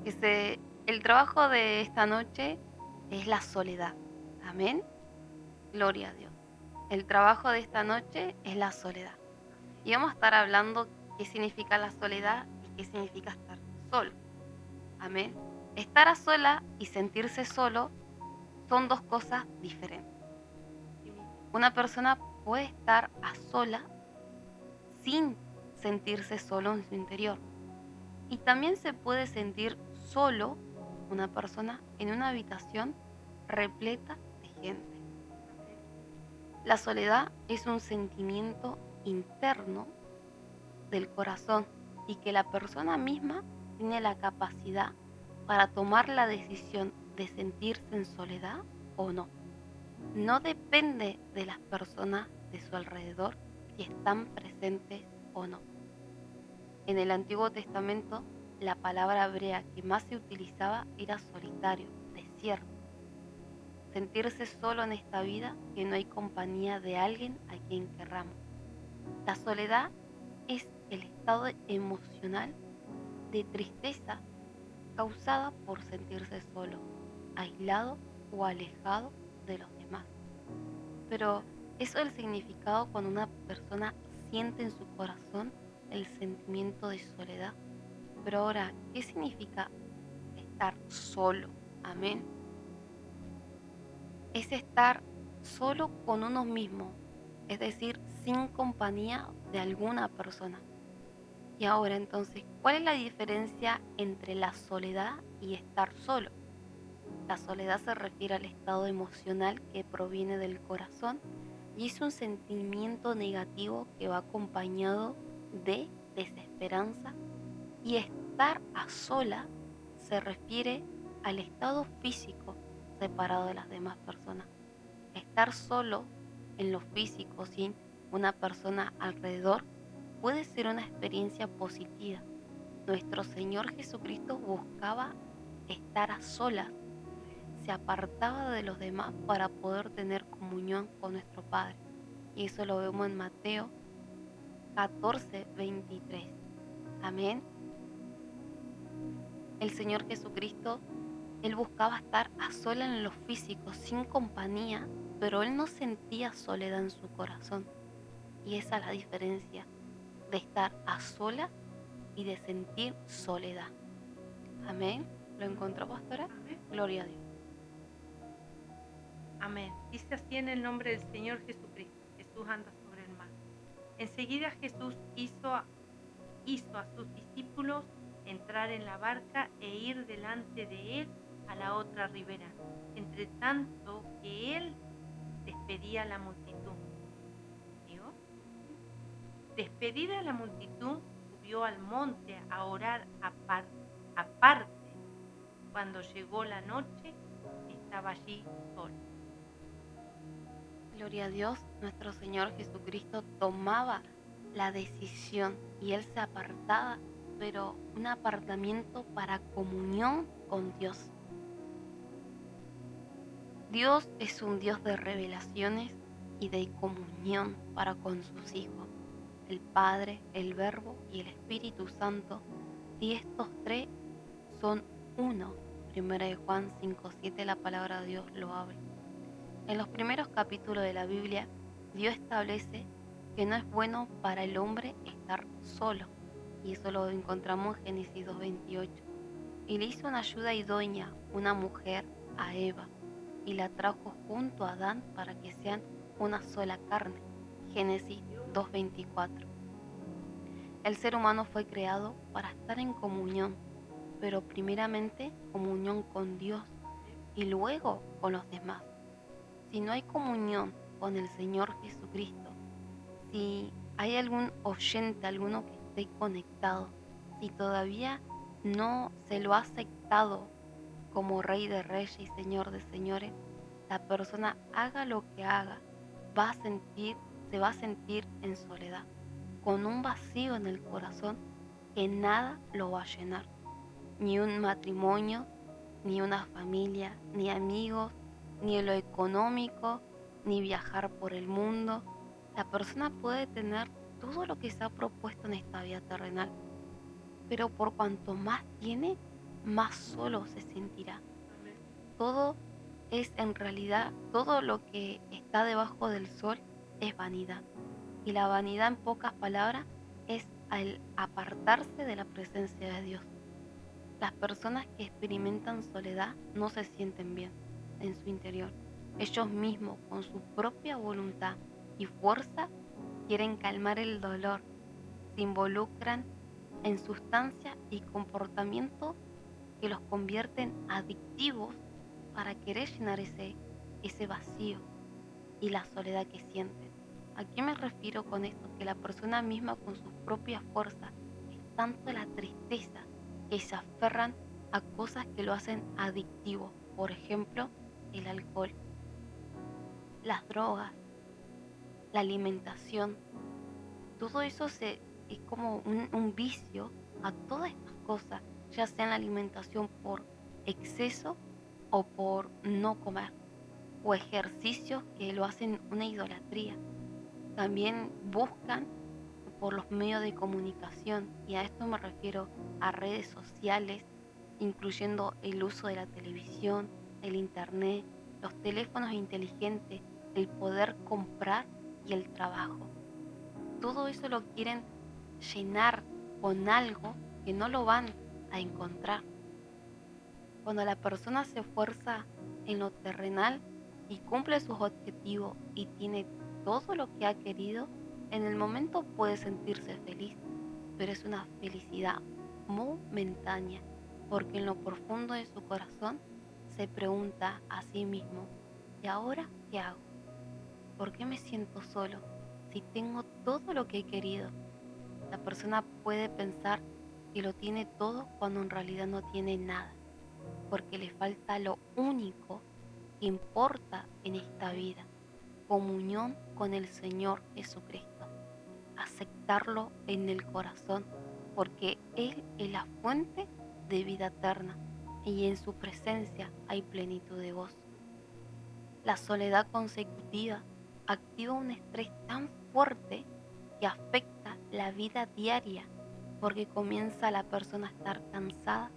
Que se el trabajo de esta noche es la soledad. Amén. Gloria a Dios. El trabajo de esta noche es la soledad. Y vamos a estar hablando qué significa la soledad y qué significa estar solo. Amén. Estar a sola y sentirse solo son dos cosas diferentes. Una persona puede estar a sola sin sentirse solo en su interior. Y también se puede sentir solo una persona en una habitación repleta de gente. La soledad es un sentimiento interno del corazón y que la persona misma tiene la capacidad para tomar la decisión de sentirse en soledad o no. No depende de las personas de su alrededor si están presentes o no. En el Antiguo Testamento, la palabra hebrea que más se utilizaba era solitario, desierto. Sentirse solo en esta vida que no hay compañía de alguien a quien querramos. La soledad es el estado emocional de tristeza causada por sentirse solo, aislado o alejado de los demás. Pero eso es el significado cuando una persona siente en su corazón el sentimiento de soledad. Pero ahora, ¿qué significa estar solo? Amén. Es estar solo con uno mismo, es decir, sin compañía de alguna persona. Y ahora entonces, ¿cuál es la diferencia entre la soledad y estar solo? La soledad se refiere al estado emocional que proviene del corazón y es un sentimiento negativo que va acompañado de desesperanza, y estar a sola se refiere al estado físico separado de las demás personas. Estar solo en lo físico sin una persona alrededor puede ser una experiencia positiva. Nuestro Señor Jesucristo buscaba estar a solas, se apartaba de los demás para poder tener comunión con nuestro Padre. Y eso lo vemos en Mateo 14:23. Amén. El Señor Jesucristo, Él buscaba estar a solas en lo físico, sin compañía, pero Él no sentía soledad en su corazón. Y esa es la diferencia de estar a solas y de sentir soledad. Amén. ¿Lo encontró, pastora? Amén. Gloria a Dios. Amén. Dice así en el nombre del Señor Jesucristo. Jesús anda sobre el mar. Enseguida Jesús hizo a sus discípulos entrar en la barca e ir delante de él a la otra ribera, entre tanto que él despedía a la multitud. ¿Digo? Despedida la multitud, subió al monte a orar aparte. Cuando llegó la noche, estaba allí solo. Gloria a Dios, nuestro Señor Jesucristo tomaba la decisión y Él se apartaba, pero un apartamiento para comunión con Dios. Dios es un Dios de revelaciones y de comunión para con sus hijos, el Padre, el Verbo y el Espíritu Santo, y estos tres son uno. Primera de Juan 5:7, la palabra de Dios lo habla. En los primeros capítulos de la Biblia, Dios establece que no es bueno para el hombre estar solo, y eso lo encontramos en Génesis 2:28. Y le hizo una ayuda idónea, una mujer, a Eva, y la trajo junto a Adán para que sean una sola carne. Génesis 2:24. El ser humano fue creado para estar en comunión, pero primeramente comunión con Dios y luego con los demás. Si no hay comunión con el Señor Jesucristo, si hay algún oyente, alguno que esté conectado, si todavía no se lo ha aceptado como Rey de Reyes y Señor de Señores, la persona, haga lo que haga, se va a sentir en soledad, con un vacío en el corazón que nada lo va a llenar. Ni un matrimonio, ni una familia, ni amigos, ni lo económico, ni viajar por el mundo. La persona puede tener todo lo que se ha propuesto en esta vida terrenal, pero por cuanto más tiene, más solo se sentirá. Amén. Todo es en realidad, todo lo que está debajo del sol es vanidad. Y la vanidad, en pocas palabras, es el apartarse de la presencia de Dios. Las personas que experimentan soledad no se sienten bien en su interior. Ellos mismos, con su propia voluntad y fuerza, quieren calmar el dolor. Se involucran en sustancias y comportamientos que los convierten adictivos para querer llenar ese vacío y la soledad que sienten. ¿A qué me refiero con esto? Que la persona misma con sus propias fuerzas es tanto la tristeza que se aferran a cosas que lo hacen adictivo. Por ejemplo, el alcohol, las drogas, la alimentación. Todo eso es como un vicio a todas estas cosas, ya sea en la alimentación por exceso o por no comer, o ejercicios que lo hacen una idolatría. También buscan por los medios de comunicación, y a esto me refiero a redes sociales, incluyendo el uso de la televisión, el internet, los teléfonos inteligentes, el poder comprar y el trabajo. Todo eso lo quieren llenar con algo que no lo van a encontrar. Cuando la persona se esfuerza en lo terrenal y cumple sus objetivos y tiene todo lo que ha querido, en el momento puede sentirse feliz, pero es una felicidad momentánea, porque en lo profundo de su corazón se pregunta a sí mismo, ¿y ahora qué hago? ¿Por qué me siento solo si tengo todo lo que he querido? La persona puede pensar que lo tiene todo cuando en realidad no tiene nada, porque le falta lo único que importa en esta vida: comunión con el Señor Jesucristo, aceptarlo en el corazón, porque Él es la fuente de vida eterna y en su presencia hay plenitud de gozo. La soledad consecutiva activa un estrés tan fuerte que afecta la vida diaria, porque comienza la persona a estar cansada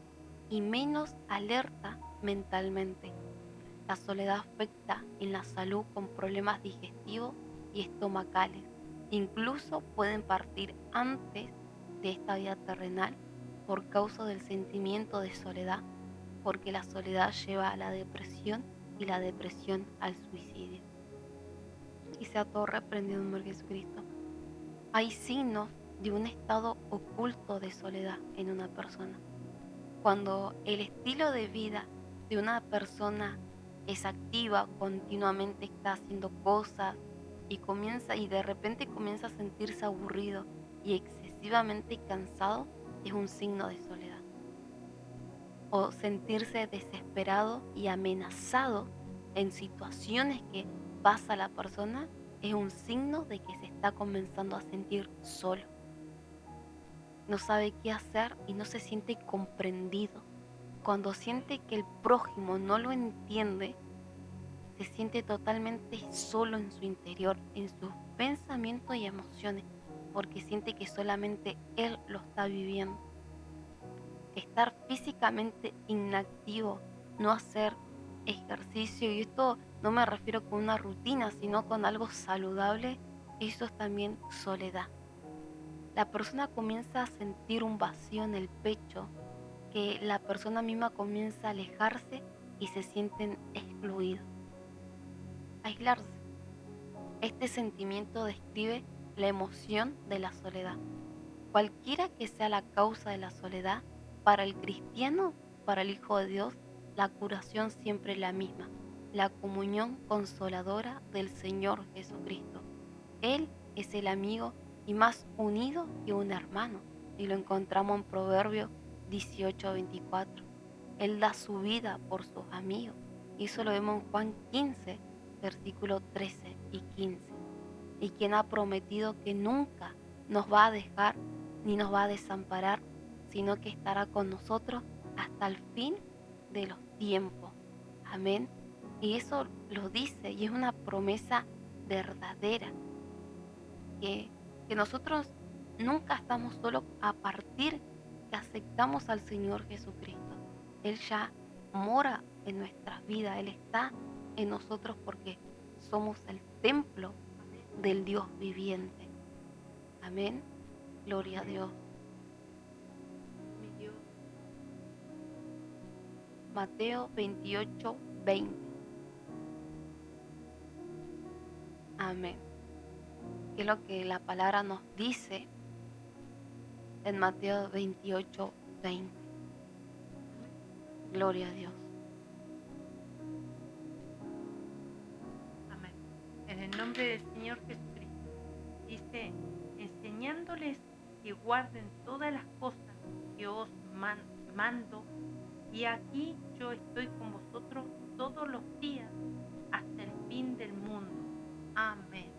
y menos alerta mentalmente. La soledad afecta en la salud con problemas digestivos y estomacales. Incluso pueden partir antes de esta vida terrenal por causa del sentimiento de soledad, porque la soledad lleva a la depresión y la depresión al suicidio. Y sea todo reprendido en el nombre de Jesucristo. Hay signos de un estado oculto de soledad en una persona. Cuando el estilo de vida de una persona es activa, continuamente está haciendo cosas y de repente comienza a sentirse aburrido y excesivamente cansado, es un signo de soledad. O sentirse desesperado y amenazado en situaciones que pasa la persona, es un signo de que se está comenzando a sentir solo. No sabe qué hacer y no se siente comprendido. Cuando siente que el prójimo no lo entiende, se siente totalmente solo en su interior, en sus pensamientos y emociones, porque siente que solamente él lo está viviendo. Estar físicamente inactivo, no hacer ejercicio, y esto no me refiero con una rutina, sino con algo saludable, eso es también soledad. La persona comienza a sentir un vacío en el pecho, que la persona misma comienza a alejarse y se sienten excluidos. Aislarse. Este sentimiento describe la emoción de la soledad. Cualquiera que sea la causa de la soledad, para el cristiano, para el Hijo de Dios, la curación siempre es la misma: la comunión consoladora del Señor Jesucristo. Él es el amigo y más unido que un hermano, y lo encontramos en Proverbios 18:24. Él da su vida por sus amigos, y eso lo vemos en Juan 15, versículos 13 y 15. Y quien ha prometido que nunca nos va a dejar ni nos va a desamparar, sino que estará con nosotros hasta el fin de los tiempos. Amén. Y eso lo dice, y es una promesa verdadera, que, que nosotros nunca estamos solos a partir que aceptamos al Señor Jesucristo. Él ya mora en nuestras vidas, Él está en nosotros porque somos el templo del Dios viviente. Amén. Gloria a Dios. Mi Dios. Mateo 28, 20. Amén. ¿Qué es lo que la palabra nos dice en Mateo 28, 20? Gloria a Dios. Amén. En el nombre del Señor Jesucristo. Dice, enseñándoles que guarden todas las cosas que os mando, y aquí yo estoy con vosotros todos los días hasta el fin del mundo. Amén.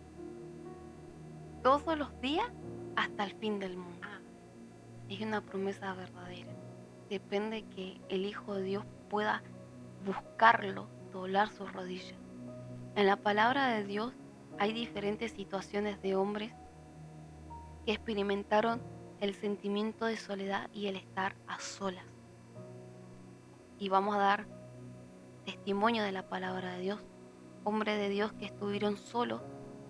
Todos los días hasta el fin del mundo. Amén. Es una promesa verdadera. Depende que el Hijo de Dios pueda buscarlo, doblar sus rodillas. En la palabra de Dios hay diferentes situaciones de hombres que experimentaron el sentimiento de soledad y el estar a solas. Y vamos a dar testimonio de la palabra de Dios. Hombres de Dios que estuvieron solos,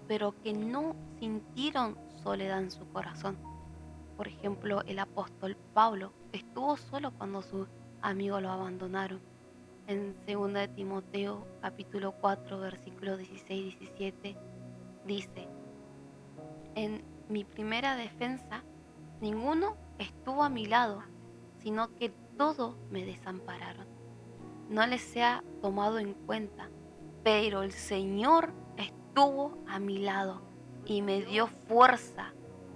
pero que no sintieron soledad en su corazón. Por ejemplo, el apóstol Pablo estuvo solo cuando sus amigos lo abandonaron. En 2 de Timoteo capítulo 4 versículos 16 y 17 dice: en mi primera defensa ninguno estuvo a mi lado, sino que todos me desampararon. No les sea tomado en cuenta, pero el Señor estuvo a mi lado y me dio fuerza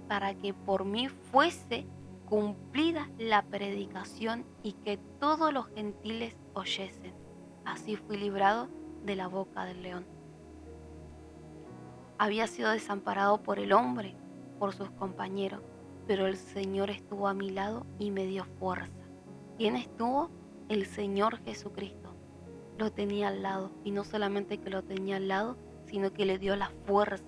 para que por mí fuese cumplida la predicación y que todos los gentiles oyesen. Así fui librado de la boca del león. Había sido desamparado por el hombre, por sus compañeros, pero el Señor estuvo a mi lado y me dio fuerza. ¿Quién estuvo? El Señor Jesucristo. Lo tenía al lado, y no solamente que lo tenía al lado, sino que le dio la fuerza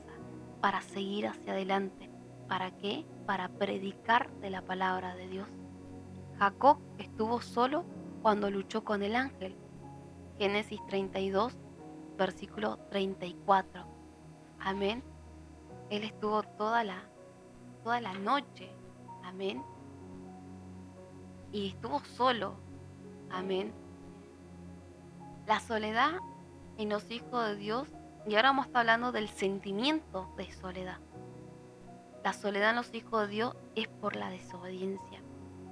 para seguir hacia adelante. ¿Para qué? Para predicar de la palabra de Dios. Jacob estuvo solo cuando luchó con el ángel. Génesis 32, versículo 34. Amén. Él estuvo toda la noche. Amén. Y estuvo solo. Amén. La soledad en los hijos de Dios, y ahora vamos a estar hablando del sentimiento de soledad. La soledad en los hijos de Dios es por la desobediencia.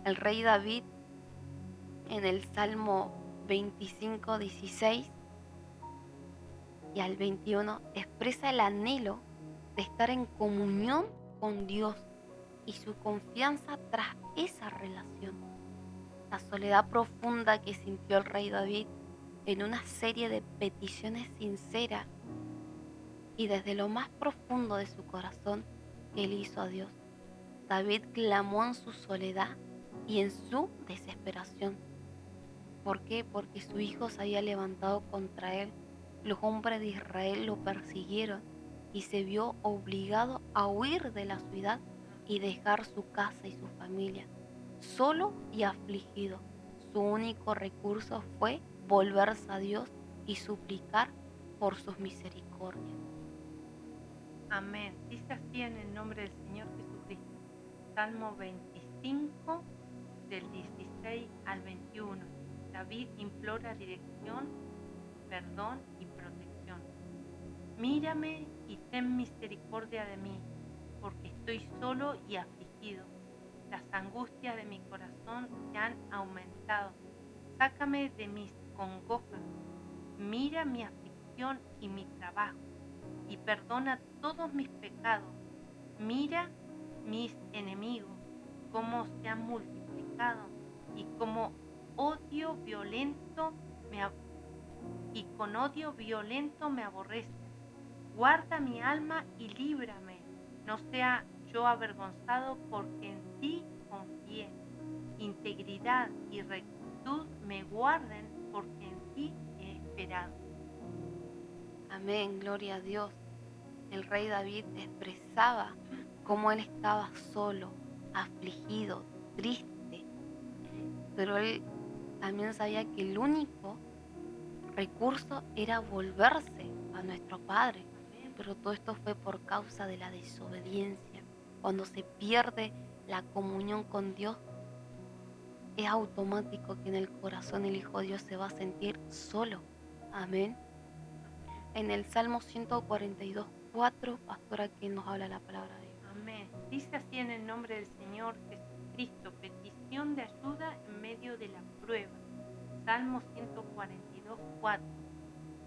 El rey David, en el Salmo 25, 16 y al 21, expresa el anhelo de estar en comunión con Dios y su confianza tras esa relación. La soledad profunda que sintió el rey David en una serie de peticiones sinceras y desde lo más profundo de su corazón que él hizo a Dios. David clamó en su soledad y en su desesperación. ¿Por qué? Porque su hijo se había levantado contra él. Los hombres de Israel lo persiguieron y se vio obligado a huir de la ciudad y dejar su casa y su familia. Solo y afligido, su único recurso fue volverse a Dios y suplicar por sus misericordias. Amén. Dice así en el nombre del Señor Jesucristo. Salmo 25, del 16 al 21. David implora dirección, perdón y protección. Mírame y ten misericordia de mí, porque estoy solo y afligido. Las angustias de mi corazón se han aumentado. Sácame de mis congojas. Mira mi aflicción y mi trabajo, y perdona todos mis pecados. Mira mis enemigos, cómo se han multiplicado, y como odio violento y con odio violento me aborrecen. Guarda mi alma y líbrame, no sea yo avergonzado, porque en ti confié. Integridad y rectitud me guarden, porque en ti he esperado. Amén, gloria a Dios. El rey David expresaba cómo él estaba solo, afligido, triste, pero él también sabía que el único recurso era volverse a nuestro Padre. Amén. Pero todo esto fue por causa de la desobediencia. Cuando se pierde la comunión con Dios, es automático que en el corazón el Hijo de Dios se va a sentir solo. Amén. En el Salmo 142:4, pastora, que nos habla la palabra de Dios. Amén. Dice así en el nombre del Señor Jesucristo, petición de ayuda en medio de la prueba. Salmo 142:4.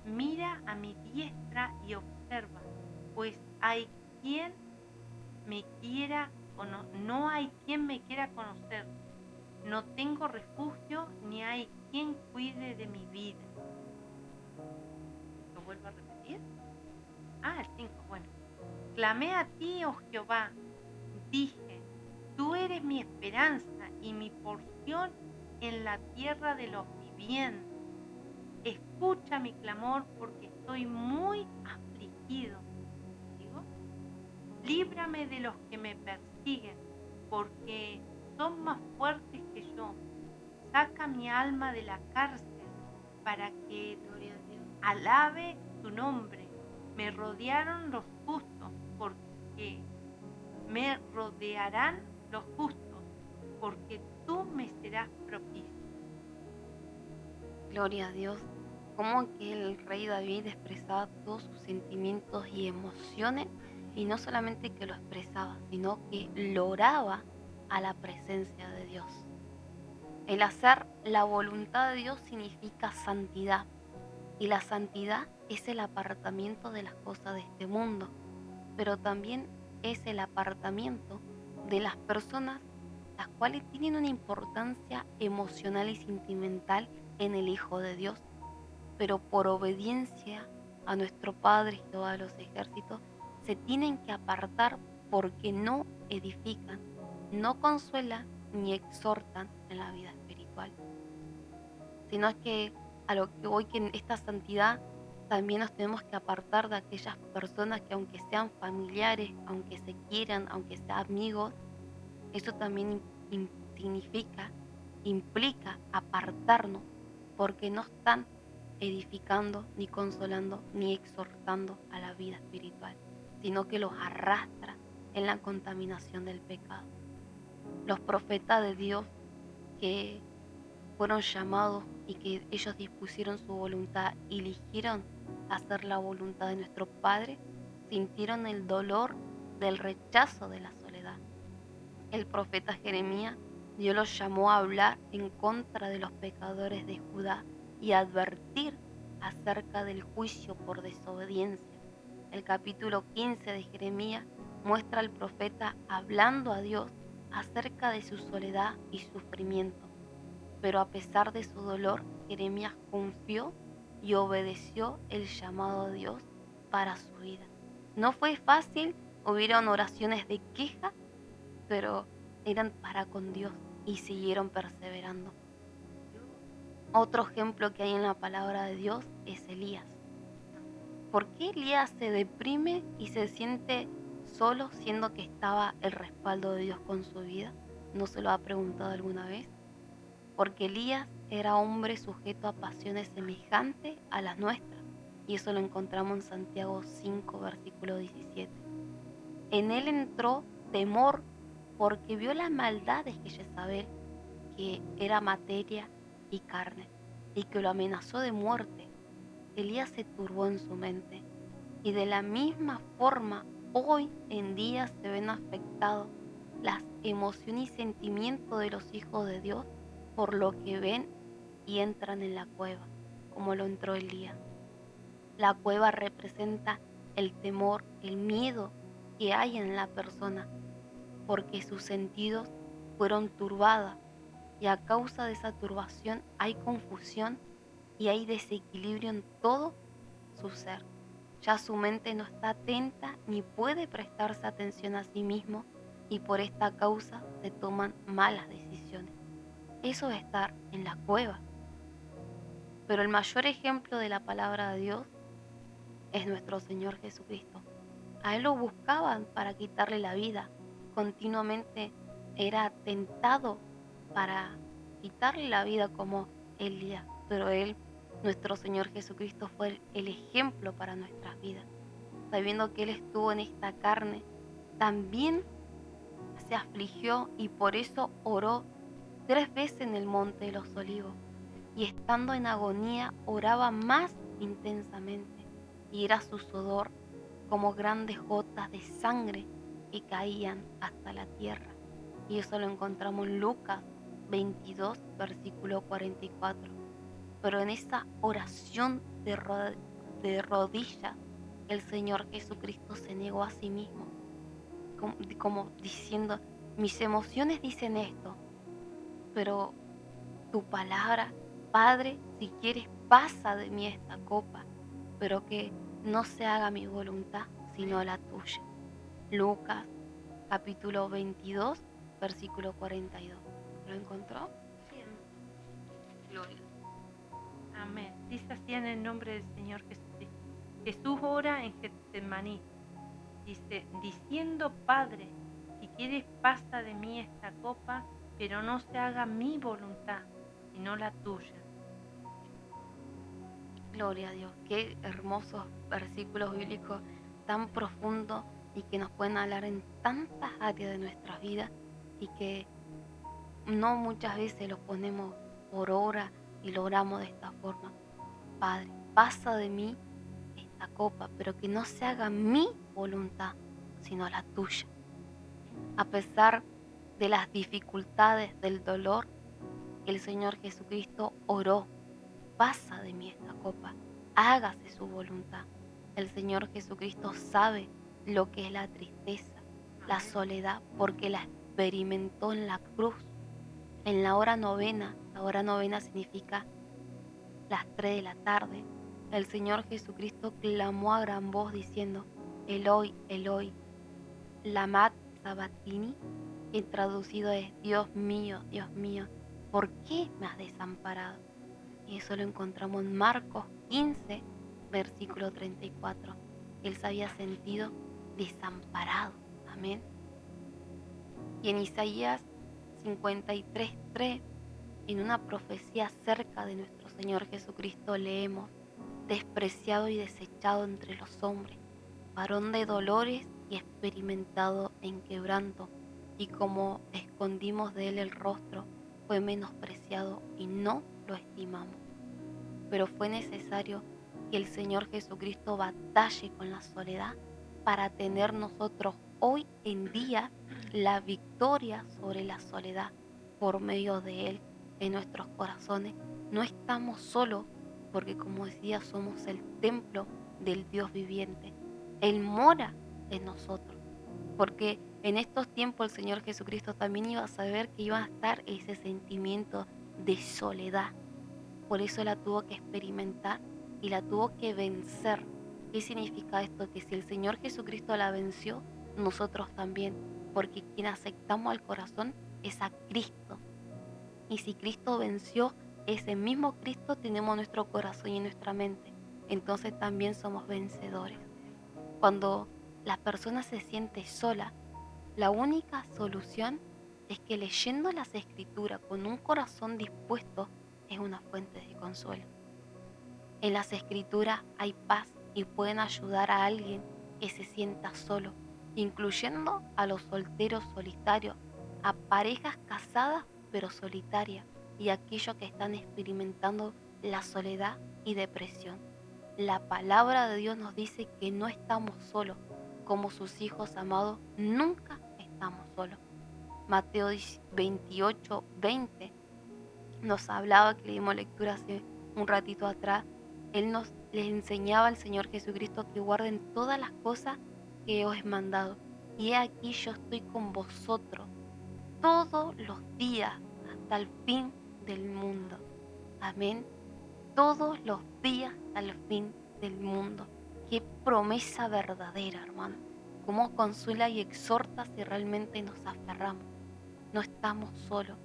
Mira a mi diestra y observa, pues hay quien me quiera no hay quien me quiera conocer. No tengo refugio ni hay quien cuide de mi vida. ¿Lo vuelvo a repetir? El 5, bueno. Clamé a ti, oh Jehová, dije, tú eres mi esperanza y mi porción en la tierra de los vivientes. Escucha mi clamor porque estoy muy afligido. ¿Digo? Líbrame de los que me persiguen, porque son más fuertes que yo. Saca mi alma de la cárcel para que alabe tu nombre. Me rodearon los justos, porque me rodearán los justos, porque tú me serás propicio. Gloria a Dios. Como que el rey David expresaba todos sus sentimientos y emociones, y no solamente que lo expresaba, sino que lograba a la presencia de Dios. El hacer la voluntad de Dios significa santidad, y la santidad es el apartamiento de las cosas de este mundo, pero también es el apartamiento de las personas las cuales tienen una importancia emocional y sentimental en el Hijo de Dios, pero por obediencia a nuestro Padre Jehová de los ejércitos, se tienen que apartar porque no edifican, no consuelan ni exhortan en la vida espiritual. Sino es que a lo que voy, que en esta santidad también nos tenemos que apartar de aquellas personas que, aunque sean familiares, aunque se quieran, aunque sean amigos, eso también significa, implica apartarnos, porque no están edificando, ni consolando, ni exhortando a la vida espiritual, sino que los arrastra en la contaminación del pecado. Los profetas de Dios que fueron llamados y que ellos dispusieron su voluntad y eligieron hacer la voluntad de nuestro Padre, sintieron el dolor del rechazo de la soledad. El profeta Jeremías, Dios los llamó a hablar en contra de los pecadores de Judá y a advertir acerca del juicio por desobediencia. El capítulo 15 de Jeremías muestra al profeta hablando a Dios acerca de su soledad y sufrimiento. Pero a pesar de su dolor, Jeremías confió y obedeció el llamado de Dios para su vida. No fue fácil, hubieron oraciones de queja, pero eran para con Dios y siguieron perseverando. Otro ejemplo que hay en la palabra de Dios es Elías. ¿Por qué Elías se deprime y se siente solo siendo que estaba el respaldo de Dios con su vida? ¿No se lo ha preguntado alguna vez? Porque Elías era hombre sujeto a pasiones semejantes a las nuestras, y eso lo encontramos en Santiago 5, versículo 17. En él entró temor porque vio las maldades que Jezabel, que era materia y carne, y que lo amenazó de muerte. Elías se turbó en su mente, y de la misma forma hoy en día se ven afectados las emociones y sentimientos de los hijos de Dios por lo que ven y entran en la cueva, como lo entró Elías. La cueva representa el temor, el miedo que hay en la persona, porque sus sentidos fueron turbados, y a causa de esa turbación hay confusión y hay desequilibrio en todo su ser. Ya su mente no está atenta ni puede prestarse atención a sí mismo, y por esta causa se toman malas decisiones. Eso es estar en la cueva. Pero el mayor ejemplo de la palabra de Dios es nuestro Señor Jesucristo. A Él lo buscaban para quitarle la vida. Continuamente era tentado para quitarle la vida, como Elías, pero Él, nuestro Señor Jesucristo, fue el ejemplo para nuestras vidas. Sabiendo que Él estuvo en esta carne, también se afligió y por eso oró 3 veces en el monte de los olivos. Y estando en agonía, oraba más intensamente, y era su sudor como grandes gotas de sangre que caían hasta la tierra. Y eso lo encontramos en Lucas 22, versículo 44. Pero en esa oración de rodillas, el Señor Jesucristo se negó a sí mismo, como diciendo, mis emociones dicen esto, pero tu palabra, Padre, si quieres, pasa de mí esta copa, pero que no se haga mi voluntad, sino la tuya. Lucas, capítulo 22, versículo 42. ¿Lo encontró? Sí, Gloria. amén. Dice así en el nombre del Señor Jesucristo. Jesús ora en Getsemaní. Dice, diciendo, Padre, si quieres pasa de mí esta copa, pero no se haga mi voluntad, sino la tuya. Gloria a Dios. Qué hermosos versículos bíblicos tan profundos y que nos pueden hablar en tantas áreas de nuestras vidas y que no muchas veces los ponemos por obra y lo oramos de esta forma. Padre, pasa de mí esta copa, pero que no se haga mi voluntad, sino la tuya. A pesar de las dificultades, del dolor, el Señor Jesucristo oró, pasa de mí esta copa, hágase su voluntad. El Señor Jesucristo sabe lo que es la tristeza, la soledad, porque la experimentó en la cruz. En la hora novena significa las 3 de la tarde, el Señor Jesucristo clamó a gran voz diciendo, Eloi, Eloi, lama sabacthani, que traducido es, Dios mío, ¿por qué me has desamparado? Y eso lo encontramos en Marcos 15, versículo 34. Él se había sentido desamparado. Amén. Y en Isaías 53:3, en una profecía acerca de nuestro Señor Jesucristo, leemos, despreciado y desechado entre los hombres, varón de dolores y experimentado en quebranto, y como escondimos de él el rostro, fue menospreciado y no lo estimamos. Pero fue necesario que el Señor Jesucristo batalle con la soledad para tener nosotros hoy en día la victoria sobre la soledad por medio de Él en nuestros corazones. No estamos solos porque, como decía, somos el templo del Dios viviente. Él mora en nosotros, porque en estos tiempos el Señor Jesucristo también iba a saber que iba a estar ese sentimiento de soledad. Por eso la tuvo que experimentar y la tuvo que vencer. ¿Qué significa esto? Que si el Señor Jesucristo la venció, nosotros también, porque quien aceptamos al corazón es a Cristo. Y si Cristo venció, ese mismo Cristo tenemos nuestro corazón y nuestra mente. Entonces también somos vencedores. Cuando la persona se siente sola, la única solución es que leyendo las Escrituras con un corazón dispuesto es una fuente de consuelo. En las Escrituras hay paz y pueden ayudar a alguien que se sienta solo, incluyendo a los solteros solitarios, a parejas casadas pero solitarias y a aquellos que están experimentando la soledad y depresión. La palabra de Dios nos dice que no estamos solos, como sus hijos amados, nunca estamos solos. Mateo 28:20 nos hablaba, que le dimos lectura hace un ratito atrás, les enseñaba al Señor Jesucristo que guarden todas las cosas que os he mandado. Y he aquí yo estoy con vosotros todos los días hasta el fin del mundo. Amén. Todos los días hasta el fin del mundo. Qué promesa verdadera, hermano. Cómo consuela y exhorta si realmente nos aferramos. No estamos solos.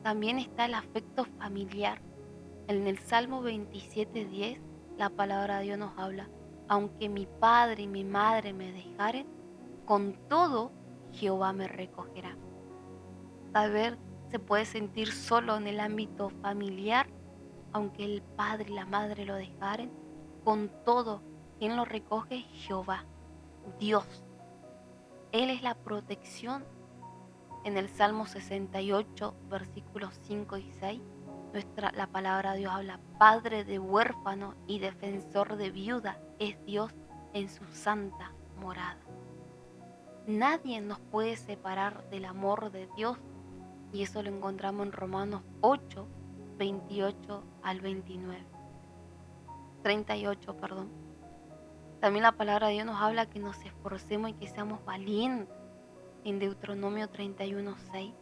También está el afecto familiar. En el Salmo 27:10, la palabra de Dios nos habla, aunque mi padre y mi madre me dejaren, con todo Jehová me recogerá. Saber se puede sentir solo en el ámbito familiar, aunque el padre y la madre lo dejaren. Con todo, quien lo recoge, Jehová, Dios. Él es la protección. En el Salmo 68, versículos 5 y 6, la palabra de Dios habla: Padre de huérfano y defensor de viuda es Dios en su santa morada. Nadie nos puede separar del amor de Dios, y eso lo encontramos en Romanos 8, 28 al 29. 38, perdón. También la palabra de Dios nos habla que nos esforcemos y que seamos valientes en Deuteronomio 31, 6.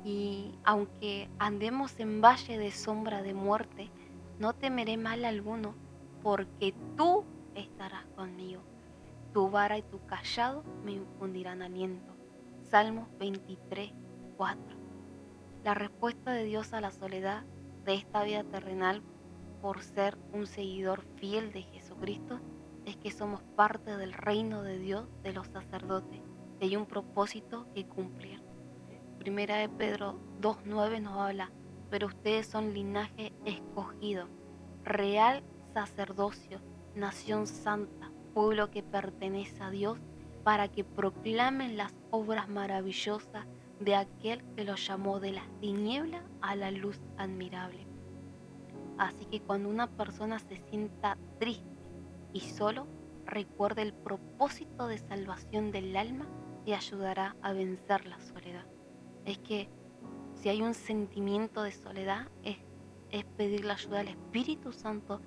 Y aunque andemos en valle de sombra de muerte, no temeré mal alguno, porque tú estarás conmigo. Tu vara y tu cayado me infundirán aliento. Salmos 23, 4. La respuesta de Dios a la soledad de esta vida terrenal por ser un seguidor fiel de Jesucristo es que somos parte del reino de Dios, de los sacerdotes, y hay un propósito que cumplir. Primera de Pedro 2:9 nos habla: pero ustedes son linaje escogido, real sacerdocio, nación santa, pueblo que pertenece a Dios, para que proclamen las obras maravillosas de aquel que los llamó de las tinieblas a la luz admirable. Así que cuando una persona se sienta triste y solo, recuerde el propósito de salvación del alma y ayudará a vencer la soledad. Es que si hay un sentimiento de soledad, es pedir la ayuda al Espíritu Santo,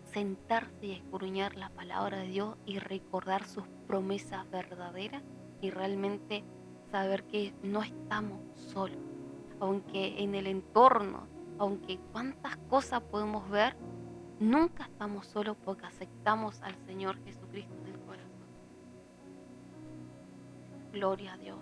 sentarse y escudriñar la palabra de Dios y recordar sus promesas verdaderas y realmente saber que no estamos solos. Aunque en el entorno, aunque cuántas cosas podemos ver, nunca estamos solos porque aceptamos al Señor Jesucristo en el corazón. Gloria a Dios.